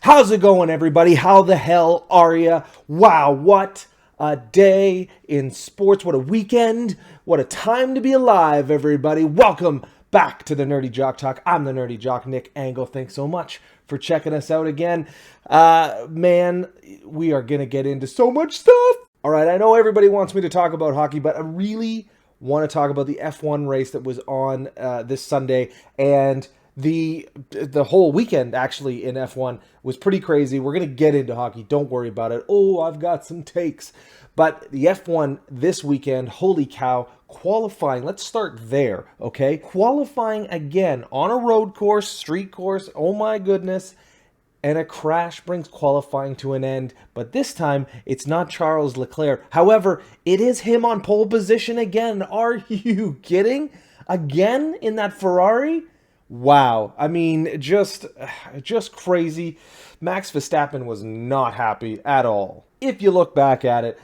How's it going, everybody? How the hell are ya? Wow, what a day in sports. What a weekend. What a time to be alive, everybody. Welcome back to the Nerdy Jock Talk. I'm the Nerdy Jock, Nick Angle. Thanks so much for checking us out again. Man, we are going to get into so much stuff. All right, I know everybody wants me to talk about hockey, but I really want to talk about the F1 race that was on this Sunday, and the whole weekend actually in F1 was pretty crazy. We're going to get into hockey. Don't worry about it. Oh, I've got some takes. But the F1 this weekend, holy cow, qualifying. Let's start there, okay? Qualifying again on a road course, street course. Oh my goodness. And a crash brings qualifying to an end. But this time, it's not Charles Leclerc. However, it is him on pole position again. Are you kidding? Again in that Ferrari? Wow. I mean, just crazy. Max Verstappen was not happy at all. If you look back at it,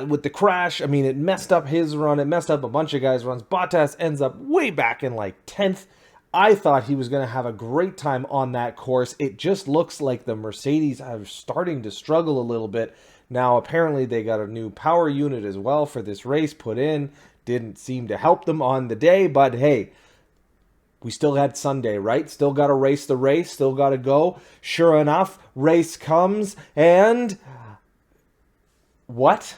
with the crash, I mean, it messed up his run. It messed up a bunch of guys' runs. Bottas ends up way back in like 10th. I thought he was going to have a great time on that course. It just looks like the Mercedes are starting to struggle a little bit. Now, apparently, they got a new power unit as well for this race put in. Didn't seem to help them on the day, but hey, we still had Sunday, right? Still got to race the race, still got to go. Sure enough, race comes, and what?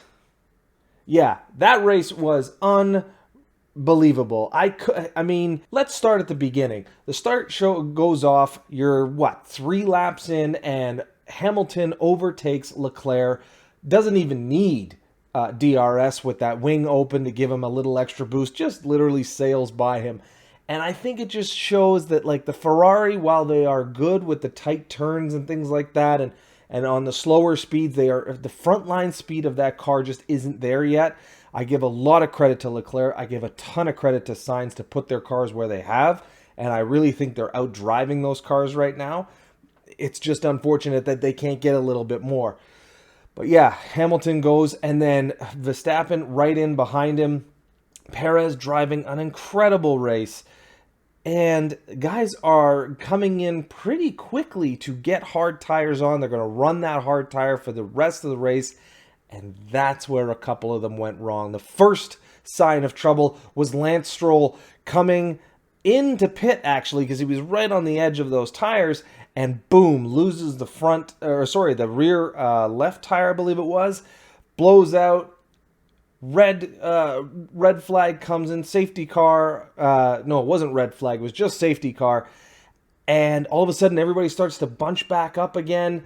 Yeah, that race was unbelievable. I mean, let's start at the beginning. The start show goes off, you're 3 laps in, and Hamilton overtakes Leclerc. Doesn't even need DRS with that wing open to give him a little extra boost. Just literally sails by him. And I think it just shows that, like, the Ferrari, while they are good with the tight turns and things like that, and on the slower speeds, the frontline speed of that car just isn't there yet. I give a lot of credit to Leclerc. I give a ton of credit to Sainz to put their cars where they have, and I really think they're out driving those cars right now. It's just unfortunate that they can't get a little bit more. But yeah, Hamilton goes, and then Verstappen right in behind him. Perez driving an incredible race. And guys are coming in pretty quickly to get hard tires on. They're going to run that hard tire for the rest of the race. And that's where a couple of them went wrong. The first sign of trouble was Lance Stroll coming into pit, actually, because he was right on the edge of those tires. And boom, loses the rear left tire, I believe it was. Blows out. Red flag comes in, safety car. No, it wasn't red flag. It was just safety car. And all of a sudden, everybody starts to bunch back up again.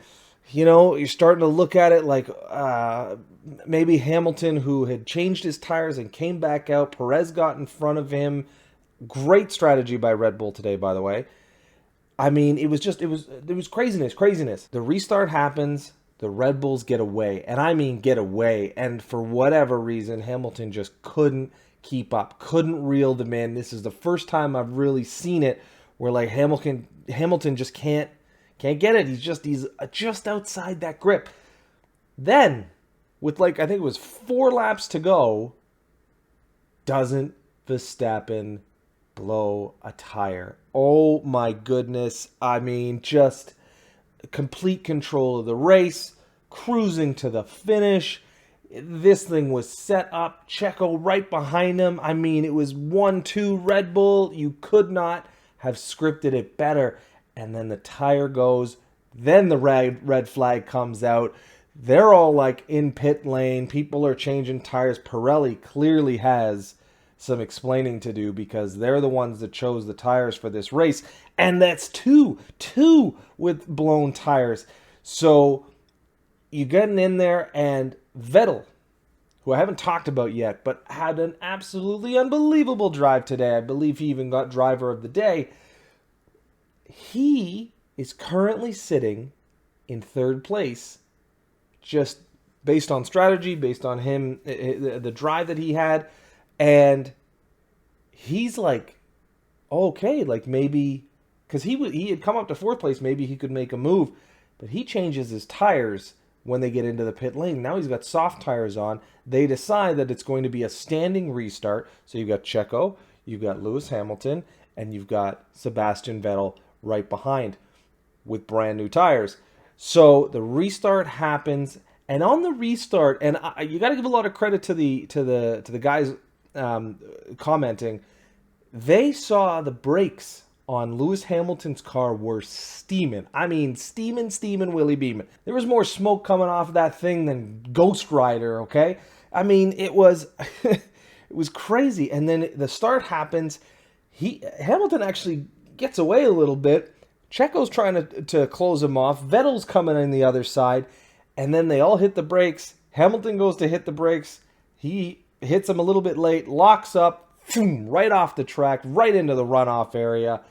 You know, you're starting to look at it like maybe Hamilton, who had changed his tires and came back out. Perez got in front of him. Great strategy by Red Bull today, by the way. I mean, it was craziness. The restart happens. The Red Bulls get away, and I mean get away, and for whatever reason, Hamilton just couldn't keep up, couldn't reel them in. This is the first time I've really seen it where like Hamilton just can't get it. He's just outside that grip. Then, with I think it was 4 laps to go, doesn't Verstappen blow a tire? Oh my goodness. I mean, just complete control of the race, cruising to the finish. This thing was set up. Checo right behind him. I mean, it was 1-2 Red Bull. You could not have scripted it better. And then the tire goes. Then the red flag comes out. They're all like in pit lane. People are changing tires. Pirelli clearly has some explaining to do because they're the ones that chose the tires for this race. And that's two with blown tires. So you getting in there, and Vettel, who I haven't talked about yet, but had an absolutely unbelievable drive today. I believe he even got driver of the day. He is currently sitting in 3rd place, just based on strategy, based on him, the drive that he had. And he's like, okay, like maybe, because he had come up to 4th place, maybe he could make a move. But he changes his tires when they get into the pit lane. Now he's got soft tires on. They decide that it's going to be a standing restart. So you've got Checo, you've got Lewis Hamilton, and you've got Sebastian Vettel right behind with brand new tires. So the restart happens, and on the restart, and you got to give a lot of credit to the guys commenting. They saw the brakes on Lewis Hamilton's car were steaming. I mean, steaming, Willie beaming. There was more smoke coming off of that thing than Ghost Rider. Okay, I mean, it was it was crazy. And then the start happens. Hamilton actually gets away a little bit. Checo's trying to close him off. Vettel's coming in the other side. And then they all hit the brakes. Hamilton goes to hit the brakes. He hits him a little bit late, locks up, boom, right off the track, right into the runoff area.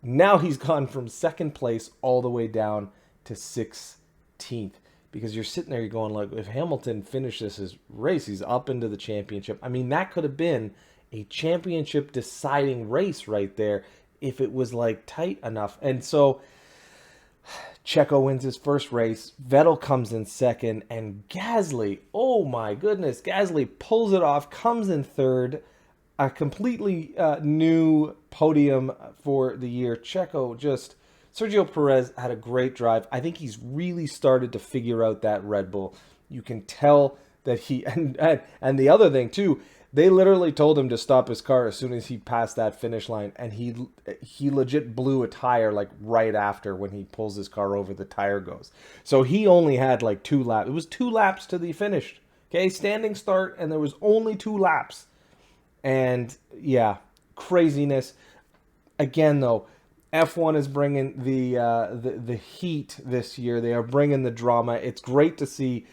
Now he's gone from second place all the way down to 16th. Because you're sitting there, you're going like, if Hamilton finishes his race, he's up into the championship. I mean, that could have been a championship deciding race right there if it was like tight enough. And so Checo wins his first race. Vettel comes in second, and Gasly, oh my goodness, Gasly pulls it off, comes in third. A completely new podium for the year. Sergio Perez had a great drive. I think he's really started to figure out that Red Bull. You can tell that and the other thing too, they literally told him to stop his car as soon as he passed that finish line, and he legit blew a tire like right after. When he pulls his car over, the tire goes. So he only had like 2 laps. It was 2 laps to the finish. Okay, standing start, and there was only 2 laps. And yeah, craziness. Again though, F1 is bringing the heat this year. They are bringing the drama. It's great to see.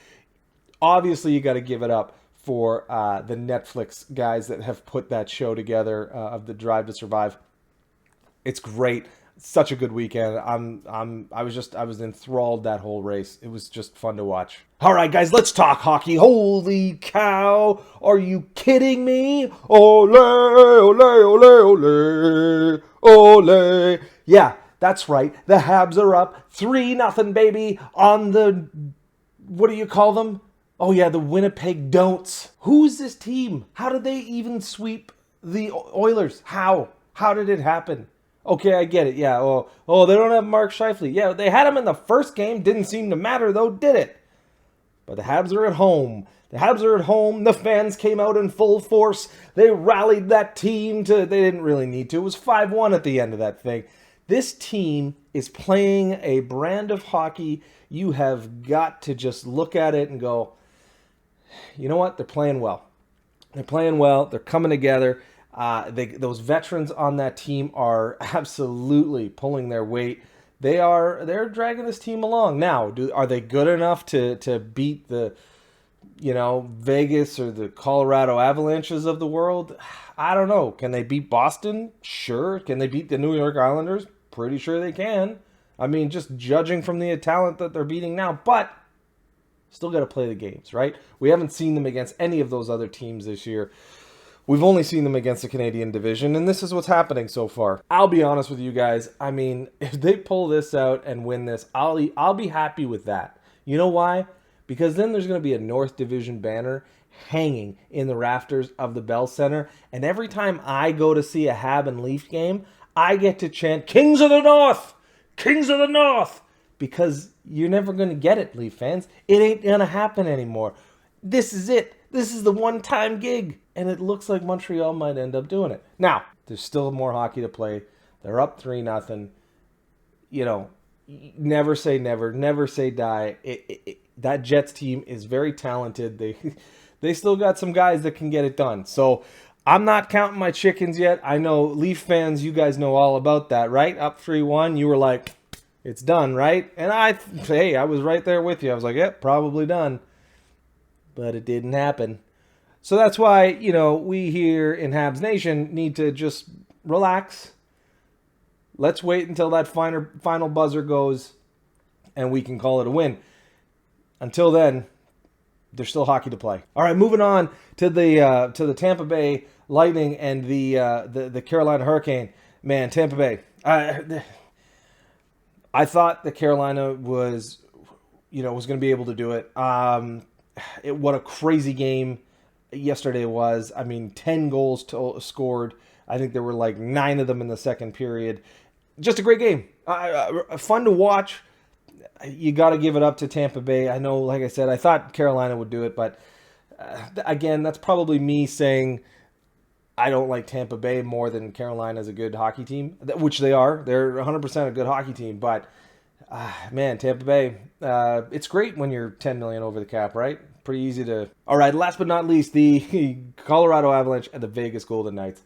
Obviously, you got to give it up for the Netflix guys that have put that show together of the Drive to Survive. It's great. Such a good weekend. I was enthralled that whole race. It was just fun to watch. All right, guys, let's talk hockey. Holy cow! Are you kidding me? Ole, ole, ole, ole, ole. Yeah, that's right. The Habs are up 3-0, baby, on the, what do you call them? Oh yeah, the Winnipeg Don'ts. Who's this team? How did they even sweep the Oilers? How? How did it happen? Okay, I get it. Yeah. Oh, they don't have Mark Scheifele. Yeah, they had him in the first game. Didn't seem to matter though, did it? But the Habs are at home. The Habs are at home. The fans came out in full force. They rallied that team to. They didn't really need to. It was 5-1 at the end of that thing. This team is playing a brand of hockey. You have got to just look at it and go, you know what? They're playing well. They're playing well. They're coming together. Those veterans on that team are absolutely pulling their weight. They're dragging this team along. Now, are they good enough to beat the, Vegas or the Colorado Avalanches of the world? I don't know. Can they beat Boston? Sure. Can they beat the New York Islanders? Pretty sure they can. I mean, just judging from the talent that they're beating now, but still got to play the games, right? We haven't seen them against any of those other teams this year. We've only seen them against the Canadian division, and this is what's happening so far. I'll be honest with you guys. I mean, if they pull this out and win this, I'll be happy with that. You know why? Because then there's going to be a North Division banner hanging in the rafters of the Bell Center, and every time I go to see a Hab and Leaf game, I get to chant, Kings of the North! Kings of the North! Because you're never going to get it, Leaf fans. It ain't going to happen anymore. This is it. This is the one-time gig. And it looks like Montreal might end up doing it. Now, there's still more hockey to play. They're up 3-0. Never say never. Never say die. That Jets team is very talented. They still got some guys that can get it done. So I'm not counting my chickens yet. I know Leaf fans, you guys know all about that, right? Up 3-1. You were like, it's done, right? And I was right there with you. I was like, yep, probably done. But it didn't happen. So that's why, we here in Habs Nation need to just relax. Let's wait until that final buzzer goes and we can call it a win. Until then, there's still hockey to play. All right, moving on to the Tampa Bay Lightning and the Carolina Hurricane. Man, Tampa Bay. I thought that Carolina was going to be able to do it. What a crazy game yesterday was. I mean, 10 goals scored. I think there were like 9 of them in the second period. Just a great game. Fun to watch. you got to give it up to Tampa Bay. I know, like I said, I thought Carolina would do it, but again, that's probably me saying I don't like Tampa Bay more than Carolina is a good hockey team, which they are. They're 100% a good hockey team, but man, Tampa Bay, it's great when you're 10 million over the cap, right? Pretty easy to. All right, last but not least, the Colorado Avalanche and the Vegas Golden Knights.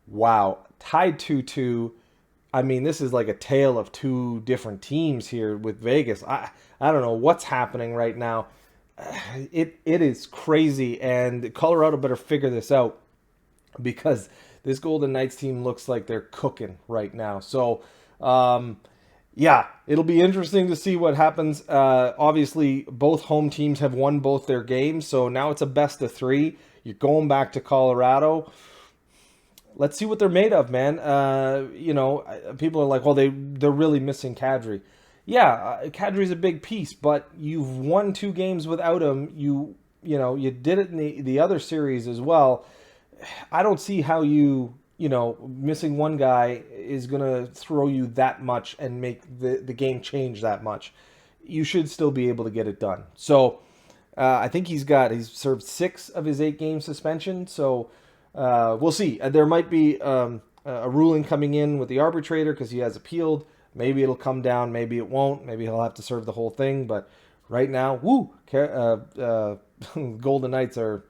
Wow, tied 2-2. I mean, this is like a tale of two different teams here with Vegas. I don't know what's happening right now. It is crazy, and Colorado better figure this out because this Golden Knights team looks like they're cooking right now. So, yeah, it'll be interesting to see what happens. Obviously, both home teams have won both their games, so now it's a best of three. You're going back to Colorado. Let's see what they're made of, man. People are like, well, they're really missing Kadri. Yeah, Kadri's a big piece, but you've won 2 games without him. You did it in the other series as well. I don't see how missing one guy is going to throw you that much and make the game change that much. You should still be able to get it done. So I think he's served 6 of his 8 game suspension. So we'll see. There might be a ruling coming in with the arbitrator because he has appealed. Maybe it'll come down. Maybe it won't. Maybe he'll have to serve the whole thing. But right now, Golden Knights are,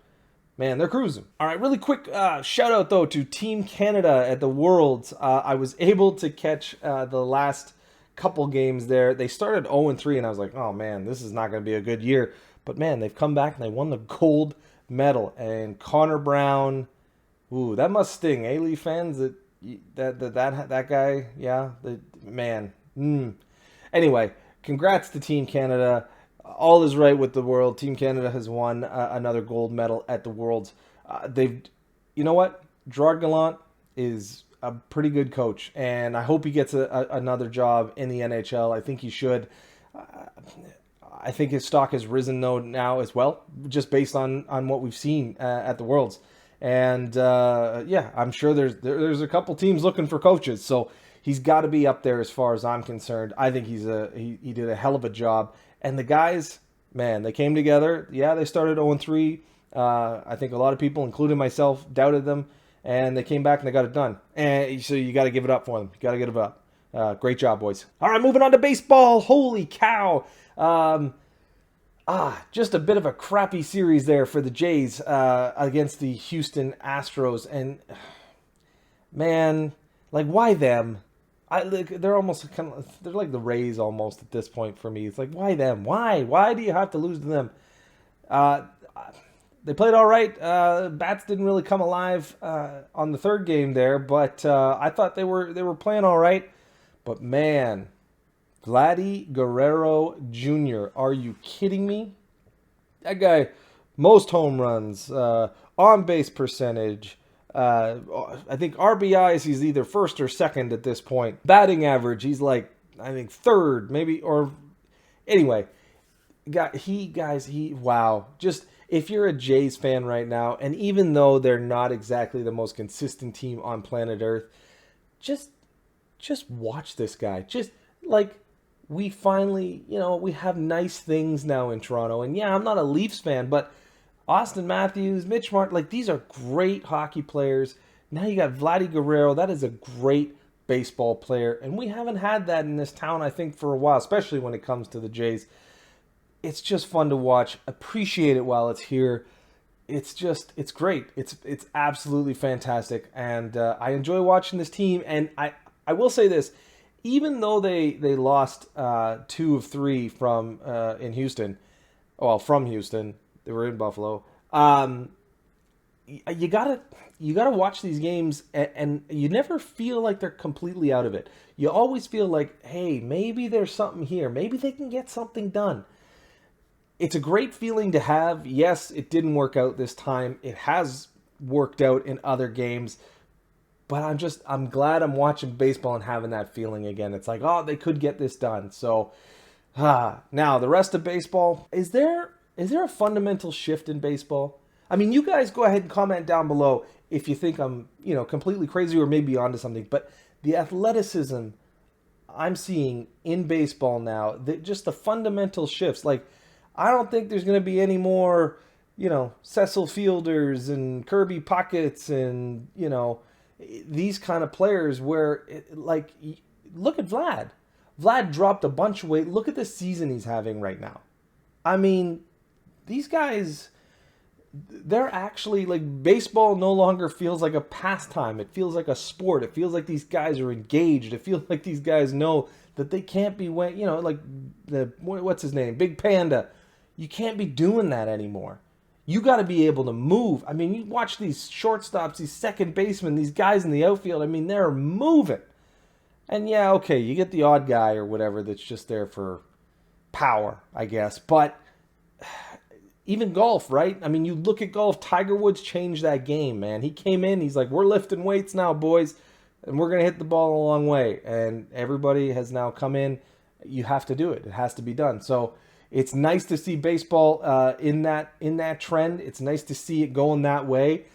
man, they're cruising. All right, really quick shout out, though, to Team Canada at the Worlds. I was able to catch the last couple games there. They started 0-3, and I was like, oh, man, this is not going to be a good year. But, man, they've come back, and they won the gold medal. And Connor Brown, ooh, that must sting, eh, Leaf fans? That guy, yeah, man. Anyway, congrats to Team Canada. All is right with the world. Team Canada has won another gold medal at the Worlds. You know what? Gerard Gallant is a pretty good coach, and I hope he gets another job in the NHL. I think he should. I think his stock has risen though now as well, just based on what we've seen at the Worlds. And I'm sure there's a couple teams looking for coaches, so he's got to be up there as far as I'm concerned. I think he did a hell of a job. And the guys, man, they came together. Yeah, they started 0-3. I think a lot of people, including myself, doubted them. And they came back and they got it done. And so you got to give it up for them. You got to give it up. Great job, boys. All right, moving on to baseball. Holy cow. Just a bit of a crappy series there for the Jays against the Houston Astros. And, man, like, why them? They're almost they're like the Rays almost at this point for me. It's like, why them? Why do you have to lose to them? They played all right. Bats didn't really come alive on the third game there, but I thought they were playing all right. But man, Vladdy Guerrero Jr., are you kidding me? That guy, most home runs, on base percentage. I think RBIs, he's either first or second at this point. Batting average, he's like, I think third, maybe, or anyway. Wow. Just, if you're a Jays fan right now, and even though they're not exactly the most consistent team on planet Earth, just watch this guy. Just, like, we finally, we have nice things now in Toronto. And yeah, I'm not a Leafs fan, but Austin Matthews, Mitch Martin, like, these are great hockey players. Now you got Vladdy Guerrero. That is a great baseball player. And we haven't had that in this town, I think, for a while, especially when it comes to the Jays. It's just fun to watch. Appreciate it while it's here. It's great. It's absolutely fantastic. And I enjoy watching this team. And I will say this, even though they lost 2 of 3 from Houston, they were in Buffalo. You gotta watch these games, and you never feel like they're completely out of it. You always feel like, hey, maybe there's something here. Maybe they can get something done. It's a great feeling to have. Yes, it didn't work out this time. It has worked out in other games. But I'm glad I'm watching baseball and having that feeling again. It's like, oh, they could get this done. So, now the rest of baseball, is there a fundamental shift in baseball? I mean, you guys go ahead and comment down below if you think I'm, completely crazy or maybe onto something. But the athleticism I'm seeing in baseball now, that just the fundamental shifts. Like, I don't think there's going to be any more, Cecil Fielders and Kirby Pucketts and, these kind of players where, look at Vlad. Vlad dropped a bunch of weight. Look at the season he's having right now. I mean, these guys, they're actually, like, baseball no longer feels like a pastime. It feels like a sport. It feels like these guys are engaged. It feels like these guys know that they can't be, like what's his name? Big Panda. You can't be doing that anymore. You got to be able to move. I mean, you watch these shortstops, these second basemen, these guys in the outfield. I mean, they're moving. And yeah, okay, you get the odd guy or whatever that's just there for power, I guess. But even golf, right? I mean, you look at golf, Tiger Woods changed that game, man. He came in, he's like, we're lifting weights now, boys, and we're going to hit the ball a long way. And everybody has now come in. You have to do it. It has to be done. So it's nice to see baseball in that trend. It's nice to see it going that way.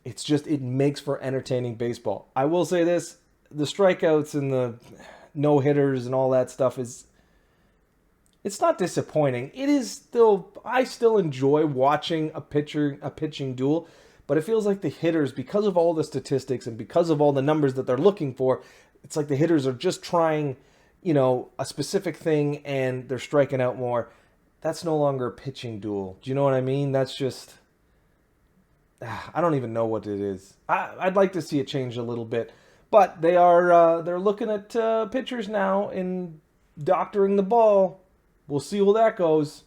It's just, it makes for entertaining baseball. I will say this, the strikeouts and the no-hitters and all that stuff it's not disappointing. It is still, I still enjoy watching a pitching duel, but it feels like the hitters, because of all the statistics and because of all the numbers that they're looking for, it's like the hitters are just trying, a specific thing and they're striking out more. That's no longer a pitching duel. Do you know what I mean? That's just, I don't even know what it is. I'd like to see it change a little bit, but they're looking at pitchers now and doctoring the ball. We'll see where that goes.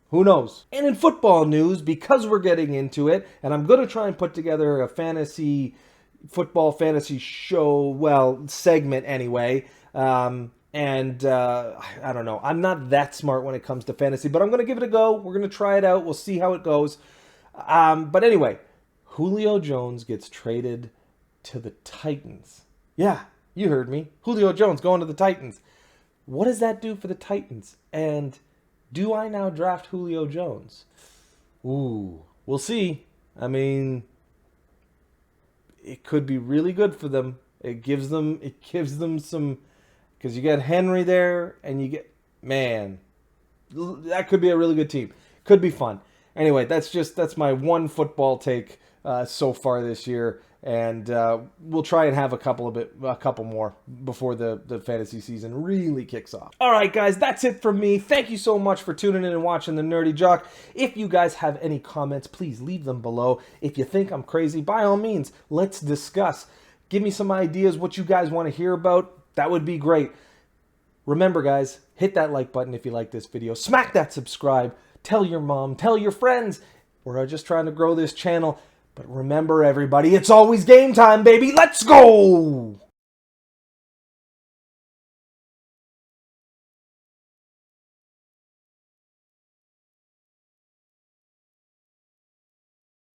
Who knows? And in football news, because we're getting into it, and I'm going to try and put together a football fantasy show, segment anyway. I don't know. I'm not that smart when it comes to fantasy, but I'm going to give it a go. We're going to try it out. We'll see how it goes. But anyway, Julio Jones gets traded to the Titans. Yeah, you heard me. Julio Jones going to the Titans. What does that do for the Titans? And do I now draft Julio Jones? Ooh, we'll see. I mean, it could be really good for them. It gives them some, because you get Henry there and you get, man, that could be a really good team. Could be fun. Anyway, that's my one football take so far this year. And we'll try and have a couple more before the fantasy season really kicks off. All right, guys, that's it from me. Thank you so much for tuning in and watching The Nerdy Jock. If you guys have any comments, please leave them below. If you think I'm crazy, by all means, let's discuss. Give me some ideas what you guys want to hear about. That would be great. Remember, guys, hit that like button if you like this video. Smack that subscribe. Tell your mom. Tell your friends. We're just trying to grow this channel. But remember, everybody, it's always game time, baby. Let's go!